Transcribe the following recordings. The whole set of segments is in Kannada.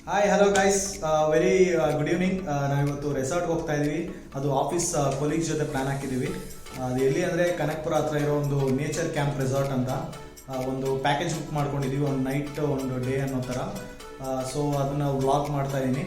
Hi hello guys, very good evening. ನಾವಿವತ್ತು ರೆಸಾರ್ಟ್ಗೆ ಹೋಗ್ತಾ ಇದ್ದೀವಿ. ಅದು ಆಫೀಸ್ ಕೊಲೀಗ್ಸ್ ಜೊತೆ ಪ್ಲ್ಯಾನ್ ಹಾಕಿದ್ದೀವಿ. ಅದು ಎಲ್ಲಿ ಅಂದರೆ ಕನಕಪುರ ಹತ್ರ ಇರೋ ಒಂದು ನೇಚರ್ ಕ್ಯಾಂಪ್ ರೆಸಾರ್ಟ್ ಅಂತ ಒಂದು ಪ್ಯಾಕೇಜ್ ಬುಕ್ ಮಾಡ್ಕೊಂಡಿದ್ದೀವಿ. ಒಂದು ನೈಟ್ ಒಂದು ಡೇ ಅನ್ನೋ ಥರ. ಸೊ ಅದನ್ನು ವ್ಲಾಗ್ ಮಾಡ್ತಾ ಇದ್ದೀನಿ.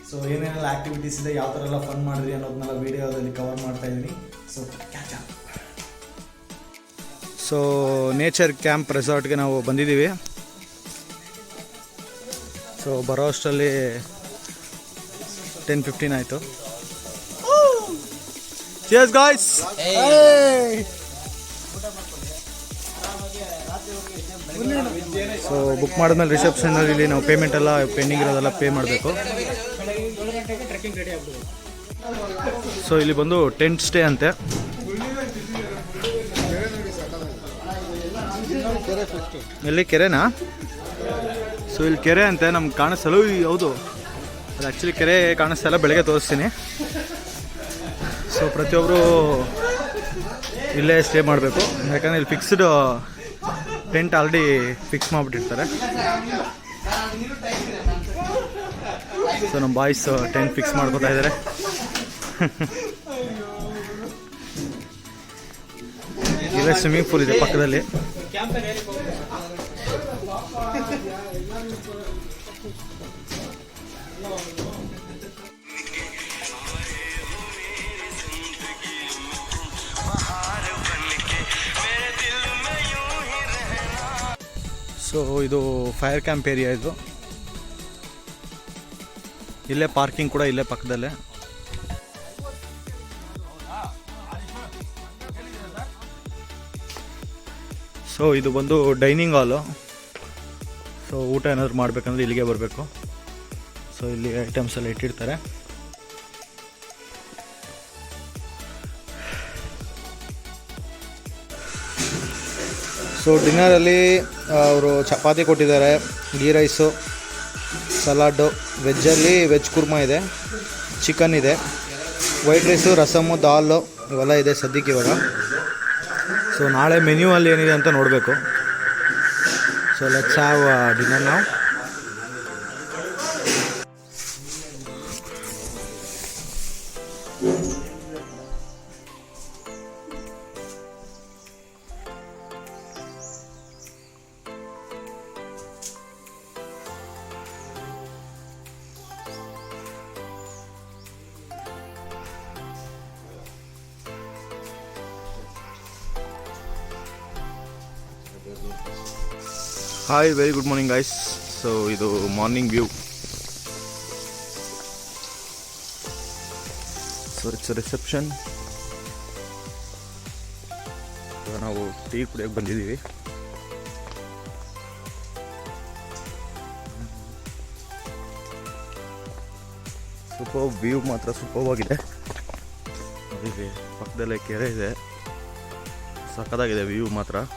ಸೊ ಏನೇನೆಲ್ಲ ಆ್ಯಕ್ಟಿವಿಟೀಸ್ ಇದೆ, ಯಾವ ಥರ ಎಲ್ಲ ಫನ್ ಮಾಡಿದ್ರಿ ಅನ್ನೋದನ್ನೆಲ್ಲ ವೀಡಿಯೋದಲ್ಲಿ ಕವರ್ ಮಾಡ್ತಾ ಇದ್ದೀನಿ. So catch up. So nature camp ರೆಸಾರ್ಟ್ಗೆ ನಾವು ಬಂದಿದ್ದೀವಿ. ಸೊ ಬರೋ ಅಷ್ಟರಲ್ಲಿ 10:15 ಆಯಿತು. Cheers guys. ಸೊ ಬುಕ್ ಮಾಡಿದ್ಮೇಲೆ ರಿಸೆಪ್ಷನಲ್ಲಿ ಇಲ್ಲಿ ನಾವು ಪೇಮೆಂಟ್ ಎಲ್ಲ ಪೆಂಡಿಂಗ್ ಇರೋದೆಲ್ಲ ಪೇ ಮಾಡಬೇಕು. ಸೊ ಇಲ್ಲಿ ಬಂದು ಟೆಂಟ್ ಸ್ಟೇ ಅಂತೆ. ಎಲ್ಲಿ ಕೆರೆನಾ? ಸೊ ಇಲ್ಲಿ ಕೆರೆ ಅಂತೆ, ನಮ್ಗೆ ಕಾಣಿಸ್ತಲ್ಲ. ಹೌದು, ಅದು ಆ್ಯಕ್ಚುಲಿ ಕೆರೆ ಕಾಣಿಸ್ತಲ್ಲ. ಬೆಳಗ್ಗೆ ತೋರಿಸ್ತೀನಿ. ಸೊ ಪ್ರತಿಯೊಬ್ಬರು ಇಲ್ಲೇ ಸ್ಟೇ ಮಾಡಬೇಕು, ಯಾಕಂದರೆ ಇಲ್ಲಿ ಫಿಕ್ಸ್ಡ್ ಟೆಂಟ್ ಆಲ್ರೆಡಿ ಫಿಕ್ಸ್ ಮಾಡಿಬಿಟ್ಟಿರ್ತಾರೆ. ಸೊ ನಮ್ಮ ಬಾಯ್ಸ್ ಟೆಂಟ್ ಫಿಕ್ಸ್ ಮಾಡ್ಕೋತಾ ಇದ್ದಾರೆ. ಇಲ್ಲೇ ಸ್ವಿಮ್ಮಿಂಗ್ ಪೂಲ್ ಇದೆ ಪಕ್ಕದಲ್ಲಿ. ಸೊ ಇದು ಫೈರ್ ಕ್ಯಾಂಪ್ ಏರಿಯಾ. ಇದು ಇಲ್ಲೇ ಪಾರ್ಕಿಂಗ್ ಕೂಡ ಇಲ್ಲೇ ಪಕ್ಕದಲ್ಲೇ. ಸೊ ಇದು ಬಂದು ಡೈನಿಂಗ್ ಹಾಲು. ಸೊ ಊಟ ಏನಾದರೂ ಮಾಡಬೇಕಂದ್ರೆ ಇಲ್ಲಿಗೆ ಬರಬೇಕು. ಸೊ ಇಲ್ಲಿ ಐಟಮ್ಸ್ ಎಲ್ಲ ಇಟ್ಟಿರ್ತಾರೆ. ಸೊ ಡಿನ್ನರಲ್ಲಿ ಅವರು ಚಪಾತಿ ಕೊಟ್ಟಿದ್ದಾರೆ, ಗೀ ರೈಸು, ಸಲಾಡು, ವೆಜ್ಜಲ್ಲಿ ವೆಜ್ ಕುರ್ಮಾ ಇದೆ, ಚಿಕನ್ ಇದೆ, ವೈಟ್ ರೈಸು, ರಸಮ್ಮು, ದಾಲು ಇವೆಲ್ಲ ಇದೆ ಸದ್ಯಕ್ಕೆ ಇವಾಗ. ಸೊ ನಾಳೆ ಮೆನ್ಯೂ ಅಲ್ಲಿ ಏನಿದೆ ಅಂತ ನೋಡಬೇಕು. ಸೊ ಲೆಟ್ಸ್ ಹ್ಯಾವ್ ಡಿನ್ನರ್ ನಾವು. Hi, very good morning guys. So ಇದು morning view. So it's reception. ನಾವು ಟೀ ಕುಡಿಯೋಕ್ಕೆ ಬಂದಿದ್ದೀವಿ. ಸೂಪರ್ ವ್ಯೂ, ಮಾತ್ರ ಸೂಪರ್ ಆಗಿದೆ. ಇಲ್ಲಿ ಪಕ್ಕದಲ್ಲೇ ಕೆರೆ ಇದೆ, ಸಖತ್ತಾಗಿದೆ ವ್ಯೂ ಮಾತ್ರ.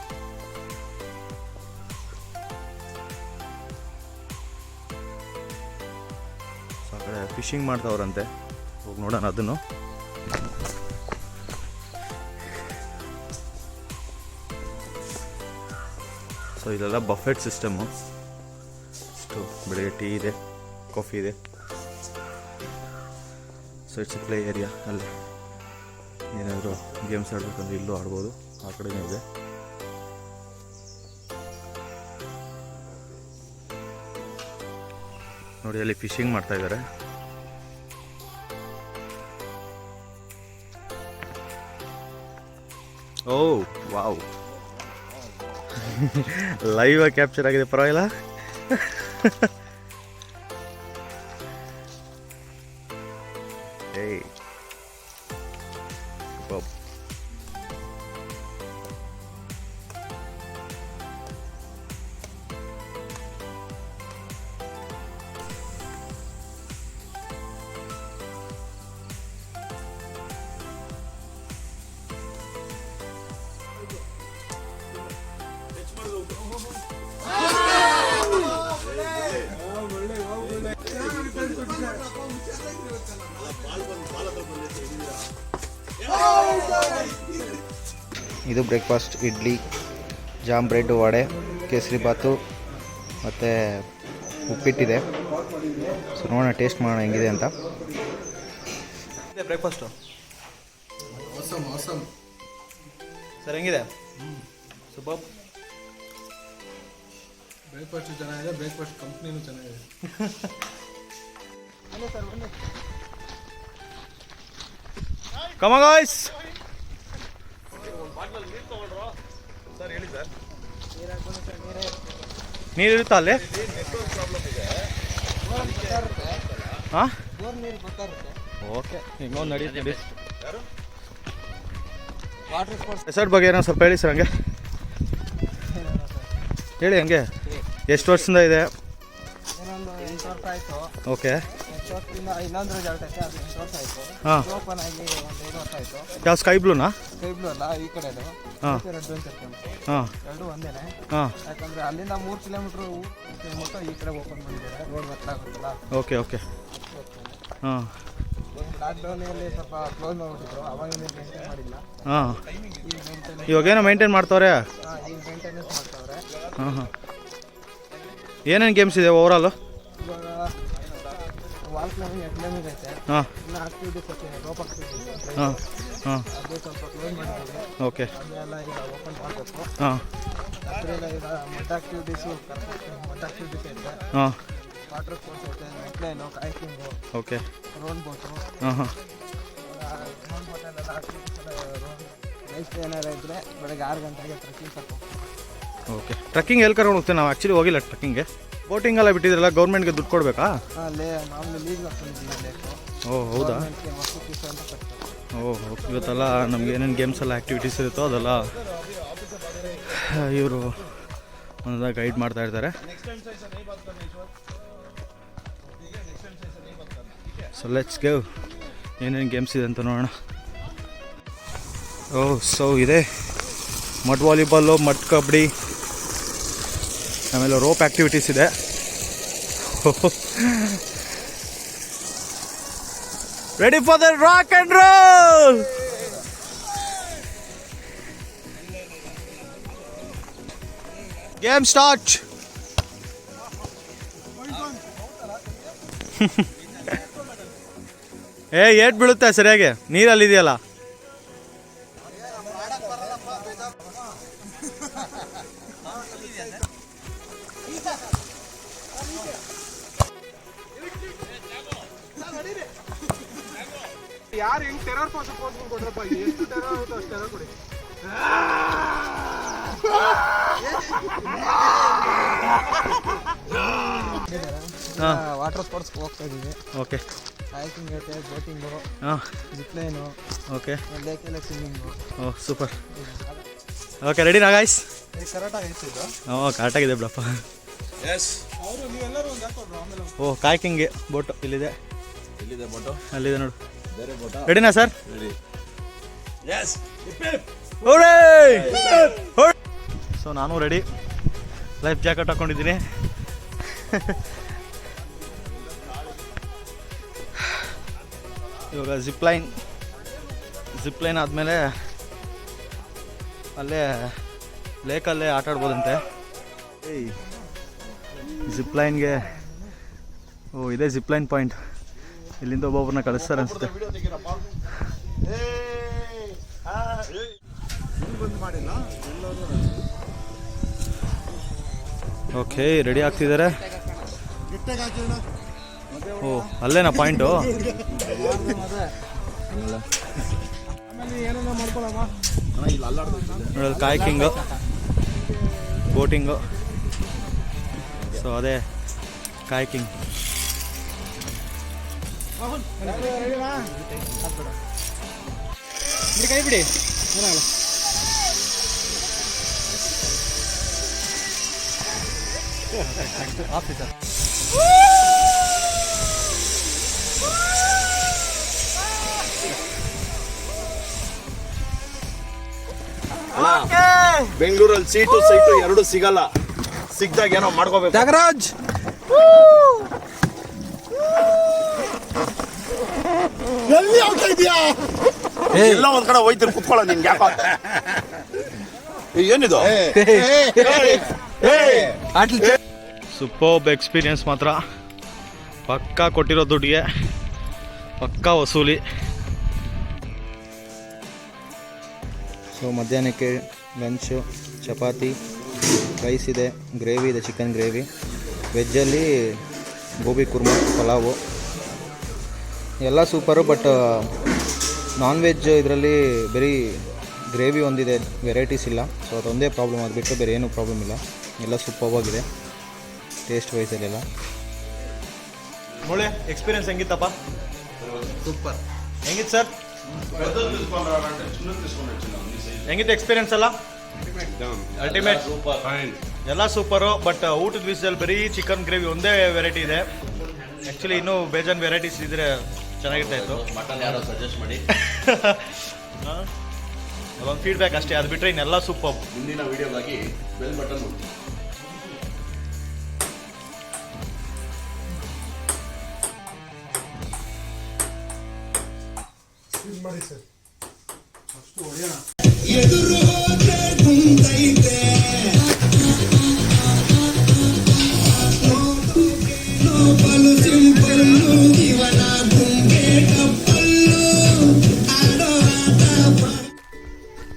ಫಿಶಿಂಗ್ ಮಾಡ್ತಾವ್ರಂತೆ, ಹೋಗಿ ನೋಡೋಣ ಅದನ್ನು. ಸೊ ಇದೆಲ್ಲ ಬಫೆಟ್ ಸಿಸ್ಟಮು. ಅಷ್ಟು ಬೆಳಗ್ಗೆ ಟೀ ಇದೆ, ಕಾಫಿ ಇದೆ. So it's play area. ಅಲ್ಲಿ ಏನಾದರೂ ಗೇಮ್ಸ್ ಆಡಬೇಕಂದ್ರೆ ಇಲ್ಲೂ ಆಡ್ಬೋದು, ಆ ಕಡೆಯೂ ಇದೆ. ನೋಡಿ ಅಲ್ಲಿ ಫಿಶಿಂಗ್ ಮಾಡ್ತಾ ಇದ್ದಾರೆ. ಓ ವಾವ್, ಲೈವ್ ಕ್ಯಾಪ್ಚರ್ ಆಗಿದೆ, ಪರವಾಗಿಲ್ಲ. ಏಯ್ ಸೂಪರ್. ಇದು breakfast: idli, jam bread, vada, kesari bath ಮತ್ತು ಉಪ್ಪಿಟ್ಟಿದೆ. ನೋಡೋಣ, ಟೇಸ್ಟ್ ಮಾಡೋಣ ಹೆಂಗಿದೆ ಅಂತ. ಬ್ರೇಕ್ಫಾಸ್ಟು ಸರ್ ಹೆಂಗಿದೆ? ಸೂಪರ್. ಬ್ರೇಕ್ಫಾಸ್ಟ್ ಚೆನ್ನಾಗಿದೆ, ಬ್ರೇಕ್ಫಾಸ್ಟ್ ಕಂಪ್ನಿನೂ ಚೆನ್ನಾಗಿದೆ. Come on guys. ಸರ್ ಹೇಳಿ ಸರ್. ನೀರು ಇರುತ್ತಾ ಅಲ್ಲಿ? ಹಾಂ ಓಕೆ, ಹಿಂಗೊಂದು ನಡೀತಿ. ರೆಸಾರ್ಟ್ ಬಗ್ಗೆ ಏನೋ ಸ್ವಲ್ಪ ಹೇಳಿ ಸರ್. ಹಂಗೆ ಹೇಳಿ. ಹಂಗೆ ಎಷ್ಟು ವರ್ಷದಿಂದ ಇದೆ? ಇನ್ನೊಂದು 8 ವರ್ಷ ಆಯಿತು. ಓಕೆ. 8 ವರ್ಷದಿಂದ ಇನ್ನೊಂದು ರೆಸಾರ್ಟ್ ಐತೆ, ಅದು 8 ವರ್ಷ ಆಯಿತು. ಹಾಂ. ಓಪನ್ ಆಗಿ ಒಂದು 5 ವರ್ಷ ಆಯಿತು. ಯಾವ ಸ್ಕೈ ಬ್ಲೂನಾ? ಸ್ಕೈ ಬ್ಲೂ ಅಲ್ಲ, ಈ ಕಡೆದು. ಹಾಂ. Adventure camp. ಹಾಂ. ಎರಡು ಒಂದೇನೆ. ಹಾಂ. ಯಾಕಂದರೆ ಅಲ್ಲಿಂದ 3 ಕಿಲೋಮೀಟ್ರ್ ಮತ್ತು ಈ ಕಡೆ ಓಪನ್ ಮಾಡಿದ್ದಾರೆ, ರೋಡ್ ಗೊತ್ತಾಗುತ್ತಲ್ಲ. Okay okay. ಹಾಂ. ಲಾಕ್ಡೌನಲ್ಲಿ ಸ್ವಲ್ಪ ಕ್ಲೋಸ್ ಮಾಡಿಬಿಟ್ಟಿದ್ರು, ಅವಾಗಿಂದ ಮೇಂಟೈನ್ ಮಾಡಿಲ್ಲ. ಹಾಂ. ಈಗ ಮೇಂಟೈನ್ ಇವಾಗೇನೋ ಮೇಂಟೈನ್ ಮಾಡ್ತವ್ರೆ. ಈಗ ಮೇಂಟೆನೆನ್ಸ್ ಮಾಡ್ತಾವ್ರೆ. ಹಾಂ ಹಾಂ. ಏನೇನು ಗೇಮ್ಸ್ ಇದೆ ಓವರಾಲು? ಇವಾಗ ವಾಲ್ ಕ್ಲೈಂಬಿಂಗ್ 2 ಕಿಲೋಮೀಟರ್ ಐತೆ. ಹಾಂ. ಇನ್ನು ಆಕ್ಟಿವಿಟೀಸ್ ಐತೆ, ರೋಪ್ ಆಕ್ಟಿವಿಟೀಸ್. ಹಾಂ ಹಾಂ. ಅದು ಸ್ವಲ್ಪ ಕ್ಲೋಸ್ ಮಾಡಿದ್ದೀವಿ. ಓಕೆ. ಅದನ್ನೆಲ್ಲ ಈಗ ಓಪನ್ ಮಾಡಬೇಕು. ಹಾಂ. ಅದರಿಂದ ಈಗ ಮಡ್ ಆಕ್ಟಿವಿಟೀಸು ಮಡ್ ಆಕ್ಟಿವಿಟೀಸ್ ಐತೆ. ಹಾಂ. ವಾಟರ್ ಸ್ಪೋರ್ಟ್ಸ್ ಐತೆ, ಜಿಪ್ಲೈನು, ಕಾಯಕಿಂಗು, ಓಕೆ. Rhone boat. ಹಾಂ ಹಾಂ. ರೋನ್ ಬೋಟಲ್ಲೆಲ್ಲ ಆಕ್ಟಿವಿಟೀಸ್ ರೋನ್ ನೆಕ್ಸ್ಟ್ ಏನಾರು ಇದ್ದರೆ ಬೆಳಗ್ಗೆ 6 ಗಂಟೆಗೆ ಟ್ರೆಕ್ಕಿಂಗ್ ಸಾಕು. ಓಕೆ. ಟ್ರಕ್ಕಿಂಗ್ ಎಲ್ಲಿ ಕರ್ಕೊಂಡು ಹೋಗ್ತೇವೆ? ನಾವು ಆ್ಯಕ್ಚುಲಿ ಹೋಗಿಲ್ಲ ಟ್ರಕ್ಕಿಂಗೆ. ಬೋಟಿಂಗ್ ಎಲ್ಲ ಬಿಟ್ಟಿದ್ರಲ್ಲ, ಗೌರ್ಮೆಂಟ್ಗೆ ದುಡ್ಡು ಕೊಡಬೇಕಾ? ಅಲ್ಲೇ ಮಾಮೂಲಿ ಲೀಸ್ ಹಾಕೊಂಡಿದ್ದೀನಿ ಲೇಕು. ಓ ಹೌದಾ? ಗೌರ್ಮೆಂಟ್ಗೆ ವರ್ಷಕ್ಕೆ ಇಷ್ಟು ಅಂತ ಕಟ್ತಾರೆ. ಓ ಇವತ್ತೆಲ್ಲ ನಮ್ಗೆ ಏನೇನು ಗೇಮ್ಸ್ ಎಲ್ಲ ಆ್ಯಕ್ಟಿವಿಟೀಸ್ ಇರುತ್ತೋ ಅದೆಲ್ಲ ಇವರು ಒಂದೊಂದಾಗಿ ಗೈಡ್ ಮಾಡ್ತಾ ಇರ್ತಾರೆ. ಸೊ ಲೆಟ್ಸ್ ಗಿವ್ ಏನೇನು ಗೇಮ್ಸ್ ಇದೆ ಅಂತ ನೋಡೋಣ. ಓ ಸೊ ಇದೆ ಮಡ್ ವಾಲಿಬಾಲು, ಮಡ್ ಕಬಡ್ಡಿ, ಆಮೇಲೆ ರೋಪ್ ಆ್ಯಕ್ಟಿವಿಟೀಸ್ ಇದೆ. Ready for the rock and roll. Game start. ಏಟ್ ಬೀಳುತ್ತೆ ಸರಿಯಾಗಿ, ನೀರಲ್ಲಿದೆಯಲ್ಲ. ಯಾರು ಹೆಂಗ್ ಟೆರರ್ ಪಾಸ್ ಕೊಡ್ರಪ್ಪ, ಎಷ್ಟು ಟೆರರ್ ಆಗುತ್ತೋ ಅಷ್ಟು ಟೆರರ್ ಕೊಡಿ. ವಾಟರ್ ಸ್ಪೋರ್ಟ್ಸ್ ಹೋಗ್ತಾ ಇದ್ದೀವಿ. ಓಕೆ. ಕಾಯಕಿಂಗ್ ಐತೆ, ಬೋಟಿಂಗು, ಹಾಂ. ಜಿಪ್ಲೈನು, ಓಕೆ. ಲೇಕೆಲ್ಲ ಸ್ವಿಮ್ಮಿಂಗು. ಓ ಸೂಪರ್. ಓಕೆ ರೆಡಿನಾ ಗಾಯ್ಸ್? ಕರೆಕ್ಟಾಗಿ ಐತೆ ಇದು. ಕರೆಕ್ಟಾಗಿದೆ ಬಿಡಪ್ಪ. ಅವರು ನೀವೆಲ್ಲರೂ ಒಂದು ಹಾಕೋರು ಆಮೇಲೆ. ಓ ಕಾಯಕಿಂಗ್ಗೆ ಬೋಟು ಇಲ್ಲಿದೆ. ಎಲ್ಲಿದೆ ಬೋಟು? ಅಲ್ಲಿದೆ ನೋಡು. ಬೇರೆ ಬೋಟ. ರೆಡಿನಾ ಸರ್? ರೆಡಿ. ಸೊ ನಾನು ರೆಡಿ, ಲೈಫ್ ಜಾಕೆಟ್ ಹಾಕ್ಕೊಂಡಿದ್ದೀನಿ. ಇವಾಗ ಜಿಪ್ಲೈನ್ ಆದಮೇಲೆ ಅಲ್ಲೇ ಲೇಕಲ್ಲೇ ಆಟ ಆಡ್ಬೋದಂತೆ. ಜಿಪ್ಲೈನ್ಗೆ ಓ ಇದೇ ಜಿಪ್ಲೈನ್ ಪಾಯಿಂಟ್. ಇಲ್ಲಿಂದ ಒಬ್ಬೊಬ್ಬರನ್ನ ಕಳಿಸ್ತಾರೆ ಅನಿಸುತ್ತೆ. ಓಕೆ ರೆಡಿ ಆಗ್ತಿದ್ದಾರೆ. ಓ ಅಲ್ಲೇನಾ ಪಾಯಿಂಟು? ನೋಡೋದು ಕಾಯಕಿಂಗು, ಬೋಟಿಂಗು. ಸೊ ಅದೇ ಕಾಯಕಿಂಗ್. ಕೈ ಬಿಡಿ. ಆಫೀಸರ್ ಬೆಂಗಳೂರಲ್ಲಿ ಸೀಟು ಸೈಟು ಎರಡು ಸಿಗಲ್ಲ. ಸಿಗ್ದಾಗ ಏನೋ ಮಾಡ್ಕೋಬೇಕು. ನಾಗರಾಜ್ ಎಲ್ಲಿ ಹೋಗ್ತಾ ಇದೀಯಾ? ಎಲ್ಲ ಒಂದ್ ಕಡೆ ಹೋಯ್ತಿರ್ ಕುತ್ಕೊಳ್ಳೋ. ನಿನ್ಗೆ ಯಾಕ ಏನಿದು? ಸೂಪರ್ಬ್ ಎಕ್ಸ್ಪೀರಿಯನ್ಸ್ ಮಾತ್ರ. ಪಕ್ಕಾ ಕೊಟ್ಟಿರೋ ದುಡ್ಡಿಗೆ ಪಕ್ಕಾ ವಸೂಲಿ. ಸೊ ಮಧ್ಯಾಹ್ನಕ್ಕೆ ಲಂಚು ಚಪಾತಿ, ರೈಸ್ ಇದೆ, ಗ್ರೇವಿ ಇದೆ, ಚಿಕನ್ ಗ್ರೇವಿ, ವೆಜ್ಜಲ್ಲಿ ಗೋಬಿ ಕುರ್ಮಾ, ಪಲಾವು ಎಲ್ಲ ಸೂಪರು. ಬಟ್ ನಾನ್ ವೆಜ್ ಇದರಲ್ಲಿ ಬರೀ ಗ್ರೇವಿ ಒಂದಿದೆ, ವೆರೈಟೀಸ್ ಇಲ್ಲ. ಸೊ ಅದೊಂದೇ ಪ್ರಾಬ್ಲಮ್, ಅದು ಬಿಟ್ಟು ಬೇರೆ ಏನೂ ಪ್ರಾಬ್ಲಮ್ ಇಲ್ಲ. ಎಲ್ಲ ಸೂಪರ್ವಾಗಿದೆ ಟೇಸ್ಟ್ ವೈಸಲ್ಲೆಲ್ಲ. ಮೊಳೆ ಎಕ್ಸ್ಪೀರಿಯನ್ಸ್ ಹೆಂಗಿತ್ತಪ್ಪ? ಸೂಪರ್. ಹೆಂಗಿತ್ತು ಸರ್? ಹೆಂಗಿತ್ತು ಎಕ್ಸ್ಪೀರಿಯನ್ಸ್ ಎಲ್ಲ? ಅಲ್ಟಿಮೇಟ್, ಎಲ್ಲ ಸೂಪರು. ಬಟ್ ಊಟದ ವಿಷಯದಲ್ಲಿ ಬರೀ ಚಿಕನ್ ಗ್ರೇವಿ ಒಂದೇ ವೆರೈಟಿ ಇದೆ. ಆ್ಯಕ್ಚುಲಿ ಇನ್ನೂ ಬೇಜಾನ್ ವೆರೈಟೀಸ್ ಇದ್ರೆ ಚೆನ್ನಾಗಿರ್ತಾ ಇತ್ತು. ಮಟನ್ ಯಾರೋ ಸಜೆಸ್ಟ್ ಮಾಡಿ. ಅದೊಂದು ಫೀಡ್ಬ್ಯಾಕ್ ಅಷ್ಟೇ, ಅದು ಬಿಟ್ಟರೆ ಇನ್ನೆಲ್ಲ ಸೂಪರ್. ಮುಂದಿನ ವಿಡಿಯೋಗಾಗಿ ಬೆಲ್ ಬಟನ್ ಒತ್ತಿ. ಮಾಡಿ ಸರ್ ಅಷ್ಟು ಹೊಡೆಯೋಣ.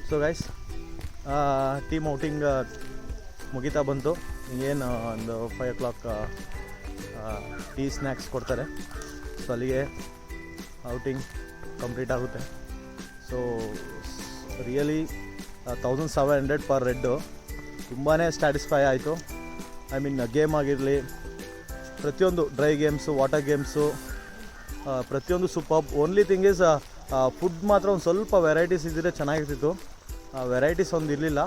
ಸೊ ಗೈಸ್, ಟೀಮ್ ಔಟಿಂಗ್ ಮುಗಿತಾ ಬಂತು. ಏನು ಒಂದು 5 o'clock ಟೀ ಸ್ನ್ಯಾಕ್ಸ್ ಕೊಡ್ತಾರೆ. ಸೊ ಅಲ್ಲಿಗೆ ಔಟಿಂಗ್ ಕಂಪ್ಲೀಟ್ ಆಗುತ್ತೆ. ಸೊ ರಿಯಲಿ 1700 ಪರ್ ಹೆಡ್ಡು ತುಂಬಾ ಸ್ಯಾಟಿಸ್ಫೈ ಆಯಿತು. ಐ ಮೀನ್ ಗೇಮ್ ಆಗಿರಲಿ, ಪ್ರತಿಯೊಂದು ಡ್ರೈ ಗೇಮ್ಸು, ವಾಟರ್ ಗೇಮ್ಸು, ಪ್ರತಿಯೊಂದು super. Only thing is food ಮಾತ್ರ ಒಂದು ಸ್ವಲ್ಪ ವೆರೈಟೀಸ್ ಇದ್ದರೆ ಚೆನ್ನಾಗಿರ್ತಿತ್ತು. ವೆರೈಟೀಸ್ ಒಂದು ಇರಲಿಲ್ಲ,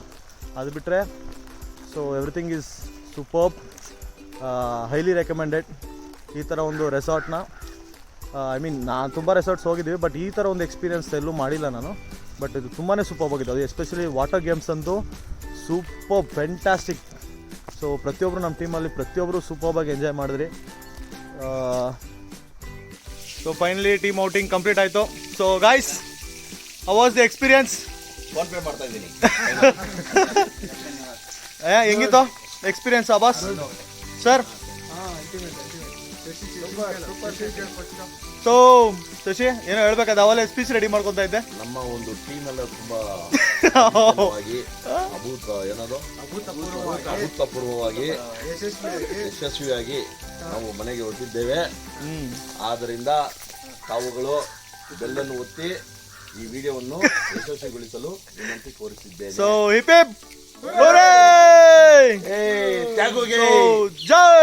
ಅದು ಬಿಟ್ಟರೆ so everything is super. Highly recommended ಈ ಥರ ಒಂದು ರೆಸಾರ್ಟ್ನ. ಐ ಮೀನ್ ನಾನು ತುಂಬ ರೆಸಾರ್ಟ್ಸ್ ಹೋಗಿದ್ದೀವಿ, ಬಟ್ ಈ ಥರ ಒಂದು ಎಕ್ಸ್ಪೀರಿಯನ್ಸ್ ಎಲ್ಲೂ ಮಾಡಿಲ್ಲ ನಾನು. ಬಟ್ ಇದು ತುಂಬಾ ಸೂಪರ್ ಆಗಿದೆ. ಅದು ಎಸ್ಪೆಷಲಿ ವಾಟರ್ ಗೇಮ್ಸ್ ಅಂತೂ ಸೂಪರ್ ಫ್ಯಾಂಟಾಸ್ಟಿಕ್. ಸೊ ಪ್ರತಿಯೊಬ್ಬರು ನಮ್ಮ ಟೀಮಲ್ಲಿ ಪ್ರತಿಯೊಬ್ಬರು ಸೂಪರ್ಬಾಗಿ ಎಂಜಾಯ್ ಮಾಡಿದ್ರಿ. So finally team outing complete ಆಯಿತು. So guys, how was the experience? Phone pay ಮಾಡ್ತಾ ಇದ್ದೀನಿ. ಹೆಂಗಿತ್ತು experience Abbas sir? So Shashi ಏನೋ ಹೇಳ್ಬೇಕಾದ, ಅವಲೇ ಸ್ಪೀಚ್ ರೆಡಿ ಮಾಡ್ಕೊತಾ ಇದ್ದೆ. ನಮ್ಮ ಒಂದು ಟೀಮ್ ಎಲ್ಲ ತುಂಬಾ ಅಭೂತಪೂರ್ವವಾಗಿ ಯಶಸ್ವಿಯಾಗಿ ನಾವು ಮನೆಗೆ ಹೊರಟಿದ್ದೇವೆ. ಆದ್ದರಿಂದ ತಾವುಗಳು ಬೆಲ್ಲನ್ನು ಒತ್ತಿ ಈ ವಿಡಿಯೋವನ್ನು ಯಶಸ್ವಿಗೊಳಿಸಲು ವಿನಂತಿ ಕೋರಿಸಿದ್ದೇನೆ. ಸೊ ಹಿಪ್ ಹಿಪ್ ತ್ಯಾಗುಗೆ ಜೈ.